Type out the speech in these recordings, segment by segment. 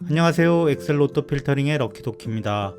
안녕하세요. 엑셀 로또 필터링의 럭키도키입니다.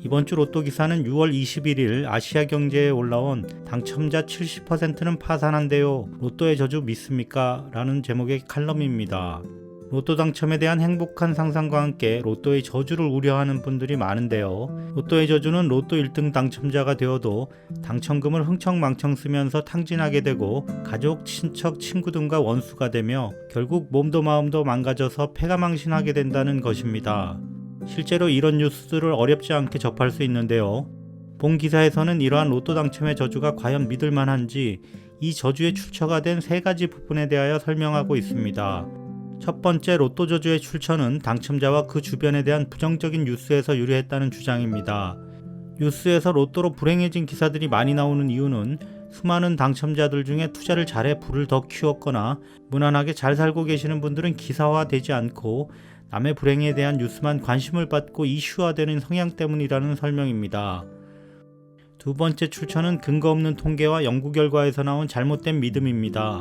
이번 주 로또 기사는 6월 21일 아시아경제에 올라온 당첨자 70%는 파산한대요. 로또의 저주 믿습니까? 라는 제목의 칼럼입니다. 로또 당첨에 대한 행복한 상상과 함께 로또의 저주를 우려하는 분들이 많은데요. 로또의 저주는 로또 1등 당첨자가 되어도 당첨금을 흥청망청 쓰면서 탕진하게 되고 가족, 친척, 친구 등과 원수가 되며 결국 몸도 마음도 망가져서 패가망신하게 된다는 것입니다. 실제로 이런 뉴스들을 어렵지 않게 접할 수 있는데요. 본 기사에서는 이러한 로또 당첨의 저주가 과연 믿을 만한지 이 저주의 출처가 된 세 가지 부분에 대하여 설명하고 있습니다. 첫 번째, 로또 저주의 출처는 당첨자와 그 주변에 대한 부정적인 뉴스에서 유래했다는 주장입니다. 뉴스에서 로또로 불행해진 기사들이 많이 나오는 이유는 수많은 당첨자들 중에 투자를 잘해 부를 더 키웠거나 무난하게 잘 살고 계시는 분들은 기사화되지 않고 남의 불행에 대한 뉴스만 관심을 받고 이슈화되는 성향 때문이라는 설명입니다. 두 번째 출처는 근거 없는 통계와 연구 결과에서 나온 잘못된 믿음입니다.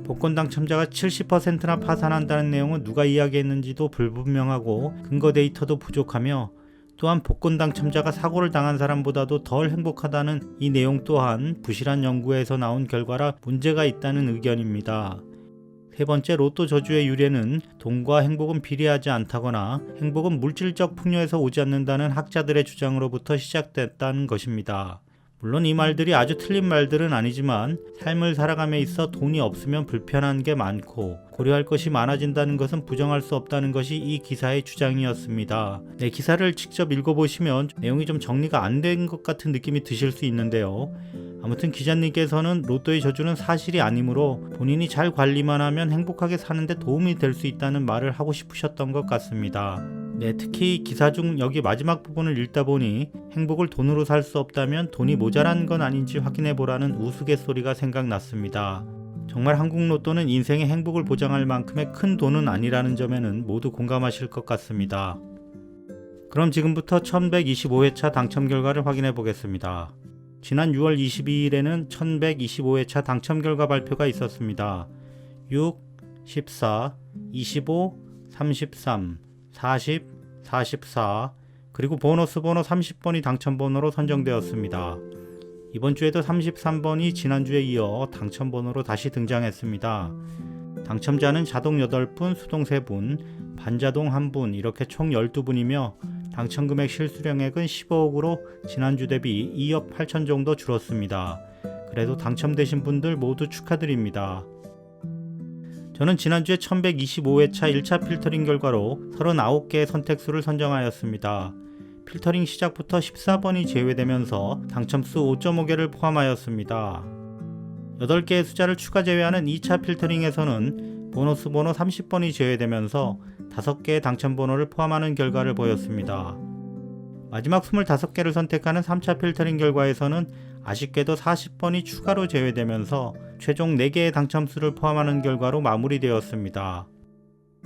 복권 당첨자가 70%나 파산한다는 내용은 누가 이야기했는지도 불분명하고 근거 데이터도 부족하며 또한 복권 당첨자가 사고를 당한 사람보다도 덜 행복하다는 이 내용 또한 부실한 연구에서 나온 결과라 문제가 있다는 의견입니다. 세 번째, 로또 저주의 유래는 돈과 행복은 비례하지 않다거나 행복은 물질적 풍요에서 오지 않는다는 학자들의 주장으로부터 시작됐다는 것입니다. 물론 이 말들이 아주 틀린 말들은 아니지만 삶을 살아감에 있어 돈이 없으면 불편한 게 많고 고려할 것이 많아진다는 것은 부정할 수 없다는 것이 이 기사의 주장이었습니다. 기사를 직접 읽어보시면 내용이 좀 정리가 안 된 것 같은 느낌이 드실 수 있는데요. 아무튼 기자님께서는 로또의 저주는 사실이 아니므로 본인이 잘 관리만 하면 행복하게 사는데 도움이 될 수 있다는 말을 하고 싶으셨던 것 같습니다. 특히 기사 중 여기 마지막 부분을 읽다 보니 행복을 돈으로 살 수 없다면 돈이 모자란 건 아닌지 확인해 보라는 우스갯소리가 생각났습니다. 정말 한국 로또는 인생의 행복을 보장할 만큼의 큰 돈은 아니라는 점에는 모두 공감하실 것 같습니다. 그럼 지금부터 1125회차 당첨 결과를 확인해 보겠습니다. 지난 6월 22일에는 1125회차 당첨 결과 발표가 있었습니다. 6, 14, 25, 33, 40, 44, 그리고 보너스 번호 30번이 당첨번호로 선정되었습니다. 이번 주에도 33번이 지난주에 이어 당첨번호로 다시 등장했습니다. 당첨자는 자동 8분, 수동 3분, 반자동 1분 이렇게 총 12분이며 당첨금액 실수령액은 15억으로 지난주 대비 2억 8천 정도 줄었습니다. 그래도 당첨되신 분들 모두 축하드립니다. 저는 지난주에 1125회차 1차 필터링 결과로 39개의 선택수를 선정하였습니다. 필터링 시작부터 14번이 제외되면서 당첨수 5.5개를 포함하였습니다. 8개의 숫자를 추가 제외하는 2차 필터링에서는 보너스 번호 30번이 제외되면서 5개의 당첨번호를 포함하는 결과를 보였습니다. 마지막 25개를 선택하는 3차 필터링 결과에서는 아쉽게도 40번이 추가로 제외되면서 최종 4개의 당첨수를 포함하는 결과로 마무리되었습니다.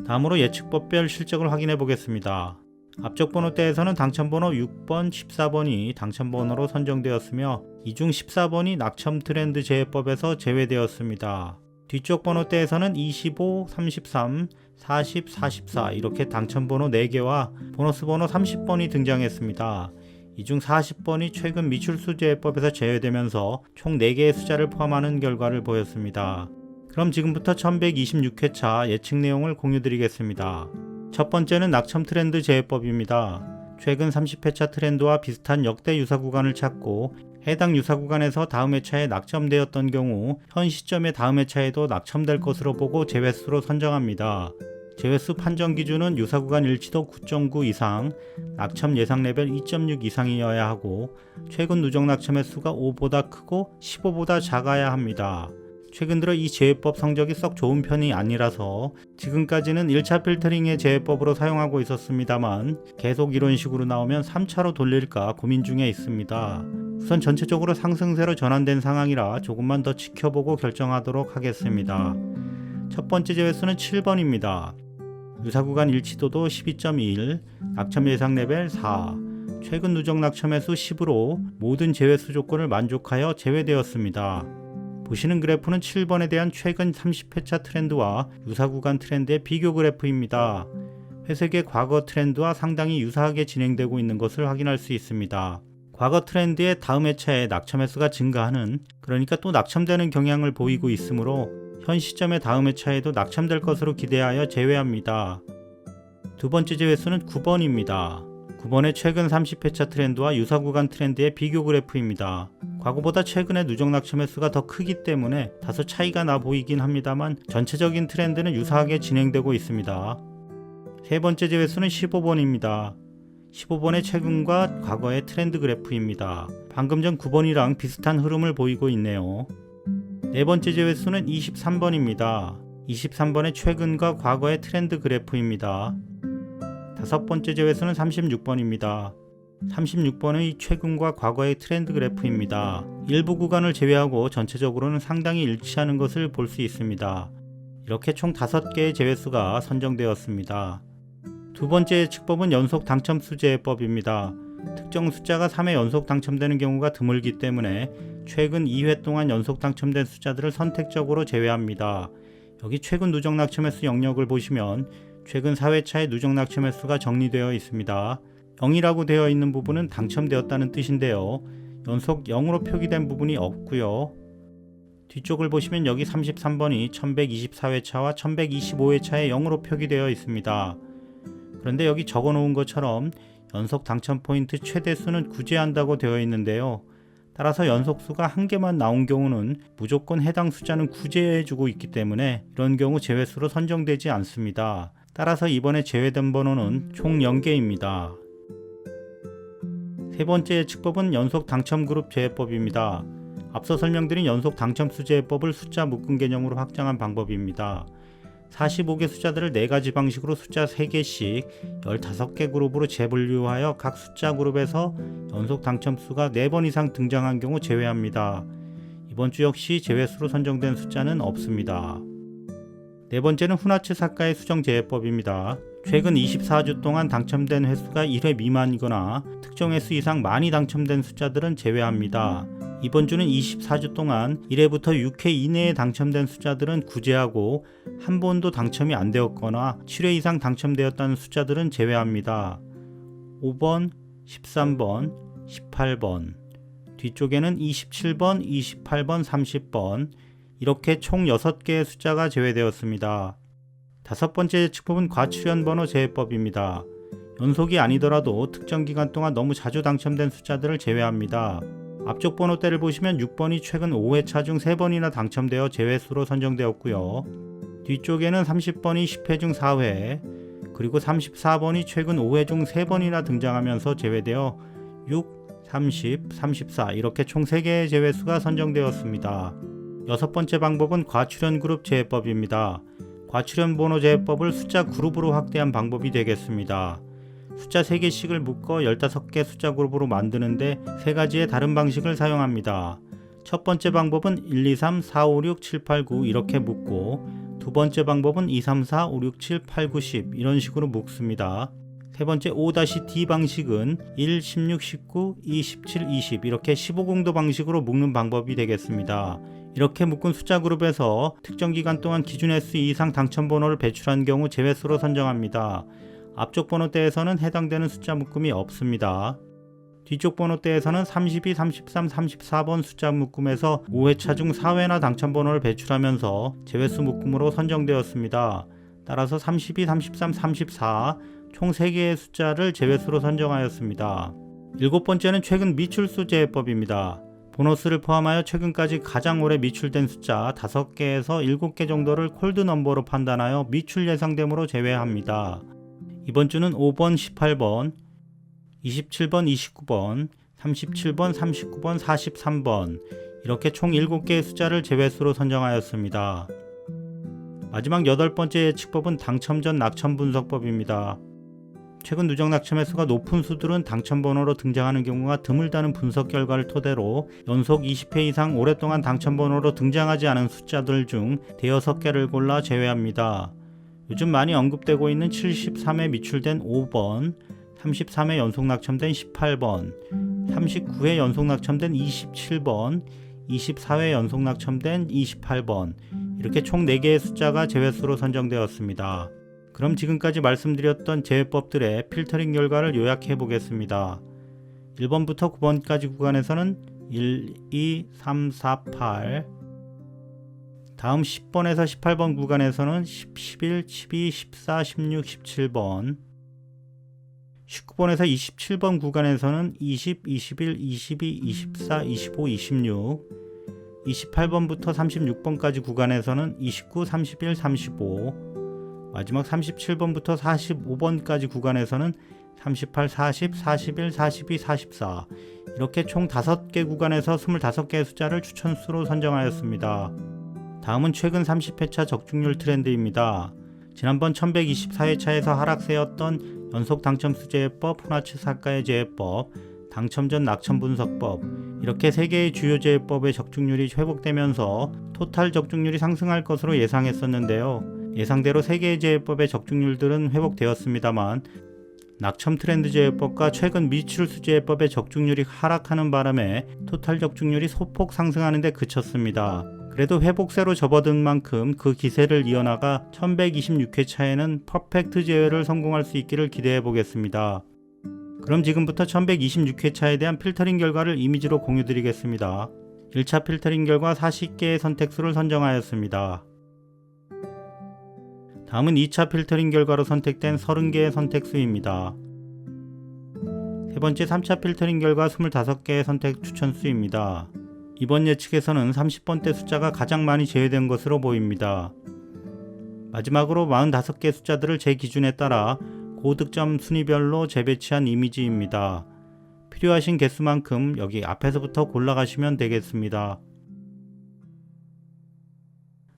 다음으로 예측법별 실적을 확인해 보겠습니다. 앞쪽 번호대에서는 당첨번호 6번, 14번이 당첨번호로 선정되었으며 이 중 14번이 낙첨 트렌드 제외법에서 제외되었습니다. 뒤쪽 번호대에서는 25, 33, 40, 44 이렇게 당첨번호 4개와 보너스 번호 30번이 등장했습니다. 이 중 40번이 최근 미출수 제외법에서 제외되면서 총 4개의 숫자를 포함하는 결과를 보였습니다. 그럼 지금부터 1126회차 예측 내용을 공유드리겠습니다. 첫 번째는 낙첨 트렌드 제외법입니다. 최근 30회차 트렌드와 비슷한 역대 유사 구간을 찾고 해당 유사 구간에서 다음 회차에 낙첨되었던 경우 현 시점의 다음 회차에도 낙첨될 것으로 보고 제외수로 선정합니다. 제외수 판정 기준은 유사 구간 일치도 9.9 이상, 낙첨 예상 레벨 2.6 이상이어야 하고 최근 누적 낙첨의 수가 5보다 크고 15보다 작아야 합니다. 최근 들어 이 제외법 성적이 썩 좋은 편이 아니라서 지금까지는 1차 필터링의 제외법으로 사용하고 있었습니다만 계속 이런 식으로 나오면 3차로 돌릴까 고민 중에 있습니다. 우선 전체적으로 상승세로 전환된 상황이라 조금만 더 지켜보고 결정하도록 하겠습니다. 첫 번째 제외수는 7번입니다. 유사구간 일치도도 12.1, 낙첨 예상 레벨 4, 최근 누적 낙첨의 수 10으로 모든 제외수 조건을 만족하여 제외되었습니다. 보시는 그래프는 7번에 대한 최근 30회차 트렌드와 유사구간 트렌드의 비교 그래프입니다. 회색의 과거 트렌드와 상당히 유사하게 진행되고 있는 것을 확인할 수 있습니다. 과거 트렌드의 다음 회차에 낙첨 횟수가 증가하는, 그러니까 또 낙첨되는 경향을 보이고 있으므로 현 시점의 다음 회차에도 낙첨될 것으로 기대하여 제외합니다. 두 번째 제외수는 9번입니다. 9번의 최근 30회차 트렌드와 유사 구간 트렌드의 비교 그래프입니다. 과거보다 최근의 누적 낙첨 횟수가 더 크기 때문에 다소 차이가 나 보이긴 합니다만 전체적인 트렌드는 유사하게 진행되고 있습니다. 세 번째 제외수는 15번입니다. 15번의 최근과 과거의 트렌드 그래프입니다. 방금 전 9번이랑 비슷한 흐름을 보이고 있네요. 네 번째 제외수는 23번입니다. 23번의 최근과 과거의 트렌드 그래프입니다. 다섯 번째 제외수는 36번입니다. 36번의 최근과 과거의 트렌드 그래프입니다. 일부 구간을 제외하고 전체적으로는 상당히 일치하는 것을 볼 수 있습니다. 이렇게 총 5개의 제외수가 선정되었습니다. 두 번째 예측법은 연속 당첨수 제외법입니다. 특정 숫자가 3회 연속 당첨되는 경우가 드물기 때문에 최근 2회 동안 연속 당첨된 숫자들을 선택적으로 제외합니다. 여기 최근 누적 낙첨 횟수 영역을 보시면 최근 4회차의 누적 낙첨 횟수가 정리되어 있습니다. 0이라고 되어 있는 부분은 당첨되었다는 뜻인데요. 연속 0으로 표기된 부분이 없고요. 뒤쪽을 보시면 여기 33번이 1124회차와 1125회차에 0으로 표기되어 있습니다. 그런데 여기 적어 놓은 것처럼 연속 당첨 포인트 최대수는 구제한다고 되어 있는데요. 따라서 연속수가 한 개만 나온 경우는 무조건 해당 숫자는 구제해주고 있기 때문에 이런 경우 제외수로 선정되지 않습니다. 따라서 이번에 제외된 번호는 총 0개입니다. 세 번째 예측법은 연속 당첨 그룹 제외법입니다. 앞서 설명드린 연속 당첨수 제외법을 숫자 묶음 개념으로 확장한 방법입니다. 45개 숫자들을 4가지 방식으로 숫자 3개씩 15개 그룹으로 재분류하여 각 숫자 그룹에서 연속 당첨수가 4번 이상 등장한 경우 제외합니다. 이번 주 역시 제외수로 선정된 숫자는 없습니다. 네 번째는 후나츠 사카의 수정 제외법입니다. 최근 24주 동안 당첨된 횟수가 1회 미만이거나 특정 횟수 이상 많이 당첨된 숫자들은 제외합니다. 이번 주는 24주 동안 1회부터 6회 이내에 당첨된 숫자들은 구제하고 한 번도 당첨이 안 되었거나 7회 이상 당첨되었다는 숫자들은 제외합니다. 5번, 13번, 18번, 뒤쪽에는 27번, 28번, 30번 이렇게 총 6개의 숫자가 제외되었습니다. 다섯 번째 예측법은 과출현 번호 제외법입니다. 연속이 아니더라도 특정 기간 동안 너무 자주 당첨된 숫자들을 제외합니다. 앞쪽 번호대를 보시면 6번이 최근 5회차 중 3번이나 당첨되어 제외수로 선정되었고요. 뒤쪽에는 30번이 10회 중 4회, 그리고 34번이 최근 5회 중 3번이나 등장하면서 제외되어 6, 30, 34 이렇게 총 3개의 제외수가 선정되었습니다. 여섯 번째 방법은 과출현 그룹 제외법입니다. 과출현 번호 제외법을 숫자 그룹으로 확대한 방법이 되겠습니다. 숫자 3개씩을 묶어 15개 숫자 그룹으로 만드는데 3가지의 다른 방식을 사용합니다. 첫 번째 방법은 1, 2, 3, 4, 5, 6, 7, 8, 9 이렇게 묶고 두 번째 방법은 2, 3, 4, 5, 6, 7, 8, 9, 10 이런 식으로 묶습니다. 세 번째 5-D 방식은 1, 16, 19, 2, 17, 20 이렇게 15공도 방식으로 묶는 방법이 되겠습니다. 이렇게 묶은 숫자 그룹에서 특정 기간 동안 기준 횟수 이상 당첨 번호를 배출한 경우 제외수로 선정합니다. 앞쪽 번호대에서는 해당되는 숫자 묶음이 없습니다. 뒤쪽 번호대에서는 32, 33, 34번 숫자 묶음에서 5회차 중 4회나 당첨 번호를 배출하면서 제외수 묶음으로 선정되었습니다. 따라서 32, 33, 34 총 3개의 숫자를 제외수로 선정하였습니다. 일곱 번째는 최근 미출수 제외법입니다. 보너스를 포함하여 최근까지 가장 오래 미출된 숫자 5개에서 7개 정도를 콜드 넘버로 판단하여 미출 예상됨으로 제외합니다. 이번 주는 5번, 18번, 27번, 29번, 37번, 39번, 43번 이렇게 총 7개의 숫자를 제외수로 선정하였습니다. 마지막 8번째 예측법은 당첨 전 낙첨 분석법입니다. 최근 누적 낙첨 횟수가 높은 수들은 당첨 번호로 등장하는 경우가 드물다는 분석 결과를 토대로 연속 20회 이상 오랫동안 당첨 번호로 등장하지 않은 숫자들 중 대여섯 개를 골라 제외합니다. 요즘 많이 언급되고 있는 73회 미출된 5번, 33회 연속 낙첨된 18번, 39회 연속 낙첨된 27번, 24회 연속 낙첨된 28번 이렇게 총 4개의 숫자가 제외수로 선정되었습니다. 그럼 지금까지 말씀드렸던 제외법들의 필터링 결과를 요약해 보겠습니다. 1번부터 9번까지 구간에서는 1, 2, 3, 4, 8. 다음 10번에서 18번 구간에서는 10, 11, 12, 14, 16, 17번. 19번에서 27번 구간에서는 20, 21, 22, 24, 25, 26. 28번부터 36번까지 구간에서는 29, 31, 35. 마지막 37번부터 45번까지 구간에서는 38, 40, 41, 42, 44. 이렇게 총 5개 구간에서 25개의 숫자를 추천수로 선정하였습니다. 다음은 최근 30회차 적중률 트렌드입니다. 지난번 1124회차에서 하락세였던 연속 당첨수 제외법, 후나츠 사카의 제외법, 당첨 전 낙첨 분석법, 이렇게 3개의 주요 제외법의 적중률이 회복되면서 토탈 적중률이 상승할 것으로 예상했었는데요. 예상대로 3개의 제외법의 적중률들은 회복되었습니다만 낙첨 트렌드 제외법과 최근 미추홀수 제외법의 적중률이 하락하는 바람에 토탈 적중률이 소폭 상승하는 데 그쳤습니다. 그래도 회복세로 접어든 만큼 그 기세를 이어나가 1126회차에는 퍼펙트 제외를 성공할 수 있기를 기대해 보겠습니다. 그럼 지금부터 1126회차에 대한 필터링 결과를 이미지로 공유 드리겠습니다. 1차 필터링 결과 40개의 선택수를 선정하였습니다. 다음은 2차 필터링 결과로 선택된 30개의 선택수입니다. 세 번째 3차 필터링 결과 25개의 선택 추천수입니다. 이번 예측에서는 30번대 숫자가 가장 많이 제외된 것으로 보입니다. 마지막으로 45개 숫자들을 제 기준에 따라 고득점 순위별로 재배치한 이미지입니다. 필요하신 개수만큼 여기 앞에서부터 골라가시면 되겠습니다.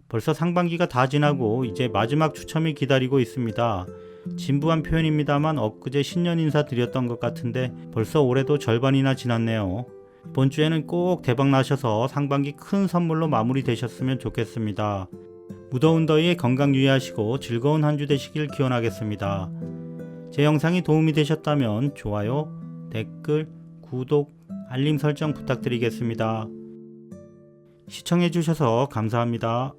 벌써 상반기가 다 지나고 이제 마지막 추첨이 기다리고 있습니다. 진부한 표현입니다만 엊그제 신년 인사 드렸던 것 같은데 벌써 올해도 절반이나 지났네요. 이번 주에는 꼭 대박 나셔서 상반기 큰 선물로 마무리 되셨으면 좋겠습니다. 무더운 더위에 건강 유의하시고 즐거운 한 주 되시길 기원하겠습니다. 제 영상이 도움이 되셨다면 좋아요, 댓글, 구독, 알림 설정 부탁드리겠습니다. 시청해주셔서 감사합니다.